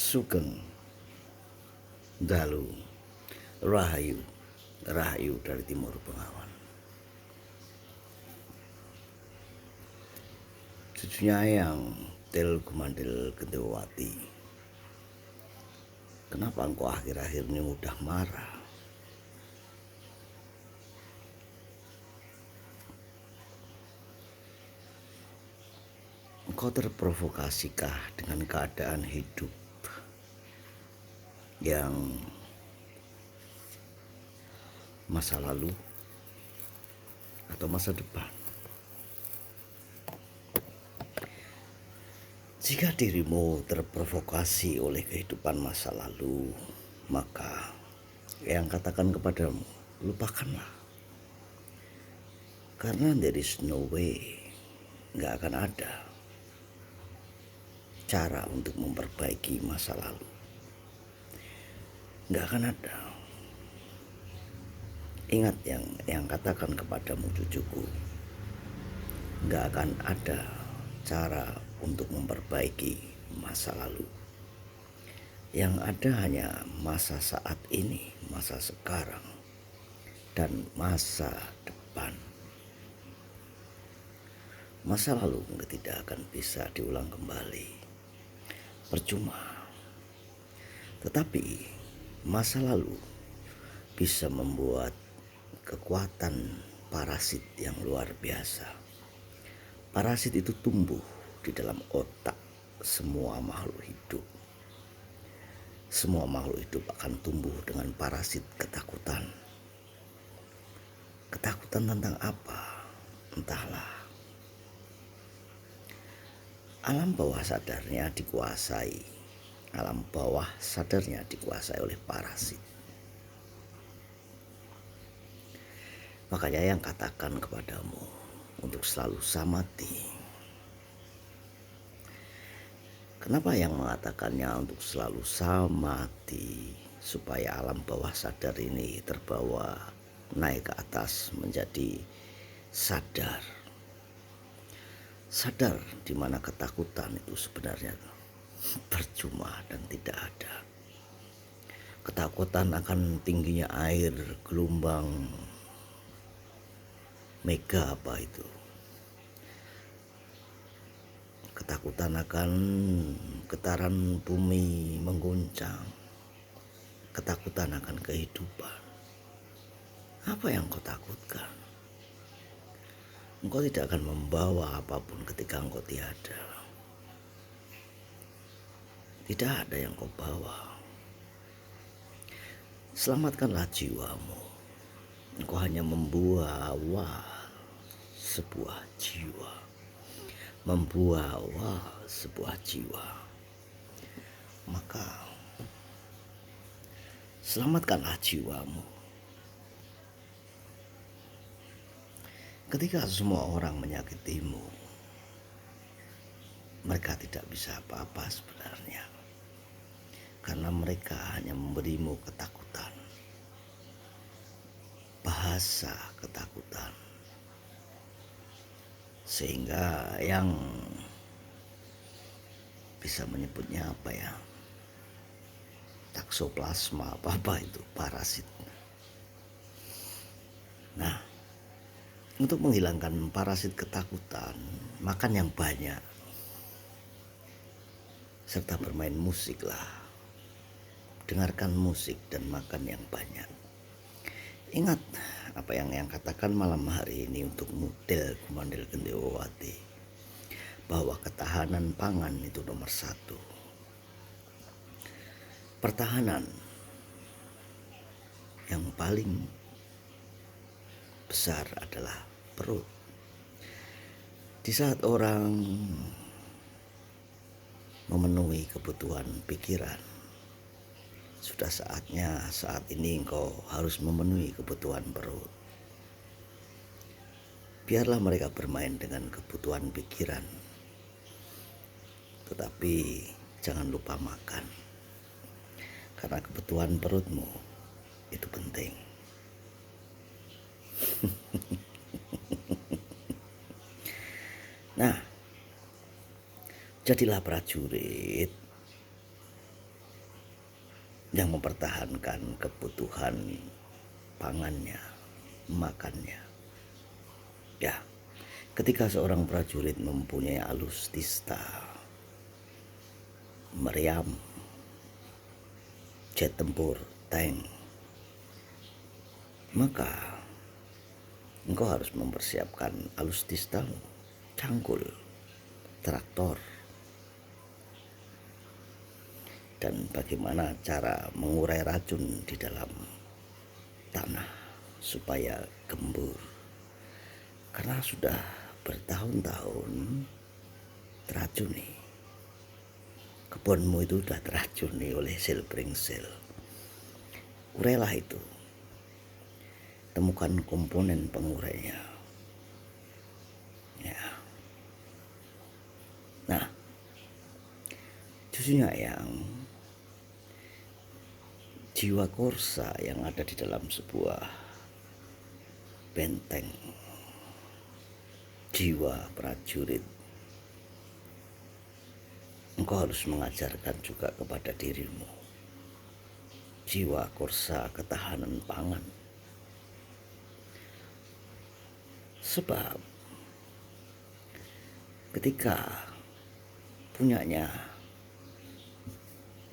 Sugeng Dalu Rahayu Rahayu dari Timur Bengawan. Cucunya yang Tel Gumandel Gendewati. Kenapa engkau akhir-akhir ini mudah marah? Engkau terprovokasikah dengan keadaan hidup yang masa lalu atau masa depan? Jika dirimu terprovokasi oleh kehidupan masa lalu, maka yang katakan kepadamu, lupakanlah. Karena there is no way, gak akan ada cara untuk memperbaiki masa lalu. Gak akan ada. Ingat yang katakan kepadamu cucuku, gak akan ada cara untuk memperbaiki masa lalu. Yang ada hanya masa saat ini, masa sekarang, dan masa depan. Masa lalu tidak akan bisa diulang kembali, percuma. Tetapi masa lalu bisa membuat kekuatan parasit yang luar biasa. Parasit itu tumbuh di dalam otak semua makhluk hidup. Semua makhluk hidup akan tumbuh dengan parasit ketakutan. Ketakutan tentang apa? Entahlah. Alam bawah sadarnya dikuasai. Alam bawah sadarnya dikuasai oleh parasit. Makanya yang katakan kepadamu untuk selalu samati. Kenapa yang mengatakannya untuk selalu samati? Supaya alam bawah sadar ini terbawa naik ke atas menjadi sadar. Sadar di mana ketakutan itu sebenarnya percuma dan tidak ada. Ketakutan akan tingginya air, gelombang, mega apa itu. Ketakutan akan getaran bumi mengguncang. Ketakutan akan kehidupan. Apa yang kau takutkan? Engkau tidak akan membawa apapun ketika engkau tiada. Tidak ada yang kau bawa. Selamatkanlah jiwamu. Engkau hanya membawa sebuah jiwa. Membawa sebuah jiwa. Maka selamatkanlah jiwamu. Ketika semua orang menyakitimu, mereka tidak bisa apa-apa sebenarnya. Karena mereka hanya memberimu ketakutan. Bahasa ketakutan. Sehingga yang bisa menyebutnya apa ya? Taksoplasma apa itu, parasit. Nah, untuk menghilangkan parasit ketakutan, makan yang banyak. Serta bermain musik lah. Dengarkan musik dan makan yang banyak. Ingat apa yang katakan malam hari ini untuk Tel Gumandel Gendewati, bahwa ketahanan pangan itu nomor 1. Pertahanan yang paling besar adalah perut. Di saat orang memenuhi kebutuhan pikiran, sudah saatnya saat ini engkau harus memenuhi kebutuhan perut. Biarlah mereka bermain dengan kebutuhan pikiran. Tetapi jangan lupa makan. Karena kebutuhan perutmu itu penting. Nah, jadilah prajurit yang mempertahankan kebutuhan pangannya, makannya. Ya, ketika seorang prajurit mempunyai alustista, meriam, jet tempur, tank, maka engkau harus mempersiapkan alustistamu, cangkul, traktor, dan bagaimana cara mengurai racun di dalam tanah supaya gembur. Karena sudah bertahun-tahun teracuni, kebunmu itu sudah teracuni oleh sel bringsel. Urailah itu, temukan komponen pengurainya. Ya. Nah, justru yang jiwa korsa yang ada di dalam sebuah benteng, jiwa prajurit, engkau harus mengajarkan juga kepada dirimu jiwa korsa ketahanan pangan. Sebab ketika punyanya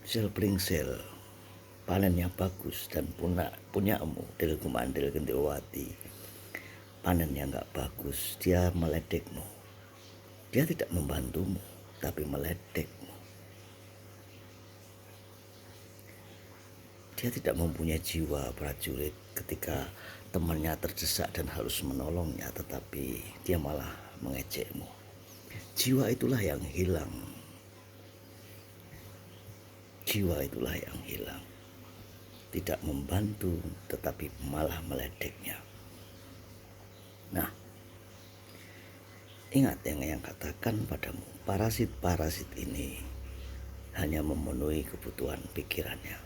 sel bringsel panennya bagus dan punyamu Del Gumandel Gentilowati panennya nggak bagus, dia meledekmu. Dia tidak membantumu, tapi meledekmu. Dia tidak mempunyai jiwa prajurit ketika temannya terdesak dan harus menolongnya, tetapi dia malah mengejekmu. Jiwa itulah yang hilang. Jiwa itulah yang hilang. Tidak membantu, tetapi malah meledeknya. Nah, ingat yang katakan padamu, parasit-parasit ini hanya memenuhi kebutuhan pikirannya.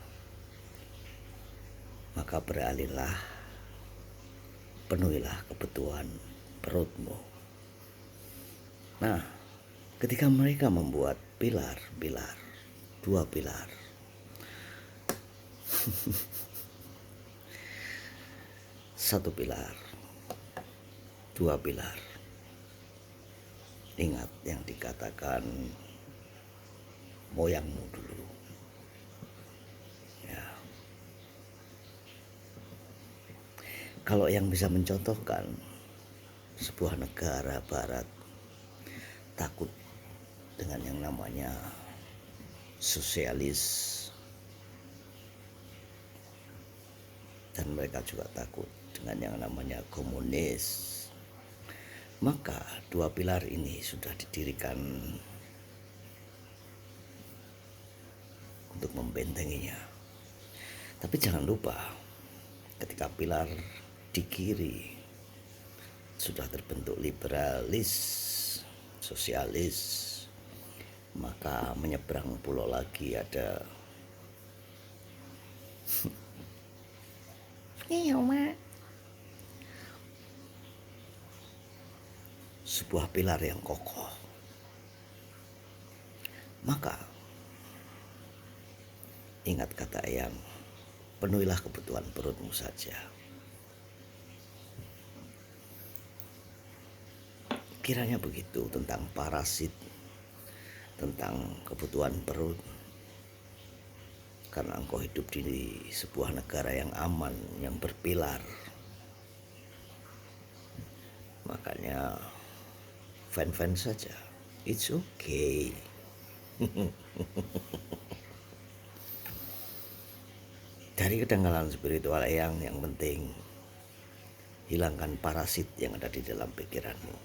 Maka beralihlah, penuhilah kebutuhan perutmu. Nah, ketika mereka membuat pilar-pilar, 2 pilar, satu pilar, 2 pilar. Ingat yang dikatakan moyangmu dulu. Ya. Kalau yang bisa mencontohkan sebuah negara barat takut dengan yang namanya sosialis, dan mereka juga takut dengan yang namanya komunis, maka 2 pilar ini sudah didirikan untuk membentenginya. Tapi jangan lupa, ketika pilar di kiri sudah terbentuk liberalis, sosialis, maka menyeberang pulau lagi ada sebuah pilar yang kokoh. Maka ingat kata Eyang, penuhilah kebutuhan perutmu saja. Kiranya begitu tentang parasit, tentang kebutuhan perut. Karena engkau hidup di sebuah negara yang aman, yang berpilar. Makanya fan-fan saja, it's okay. Dari kedangkalan spiritual yang penting hilangkan parasit yang ada di dalam pikiranmu.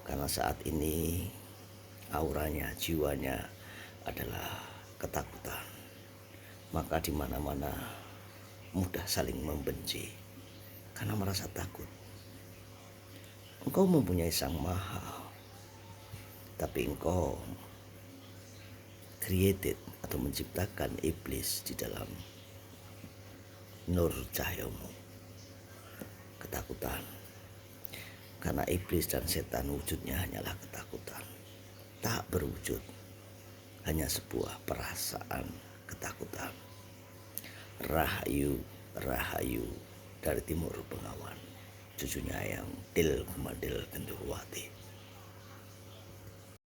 Karena saat ini auranya, jiwanya adalah ketakutan. Maka di mana-mana mudah saling membenci karena merasa takut. Engkau mempunyai Sang Maha, tapi engkau created atau menciptakan iblis di dalam nur cahayamu. Ketakutan. Karena iblis dan setan wujudnya hanyalah ketakutan. Tak berwujud, hanya sebuah perasaan ketakutan. Rahayu, Rahayu dari Timur Bengawan, cucunya yang Til Kumandil Genduruwati.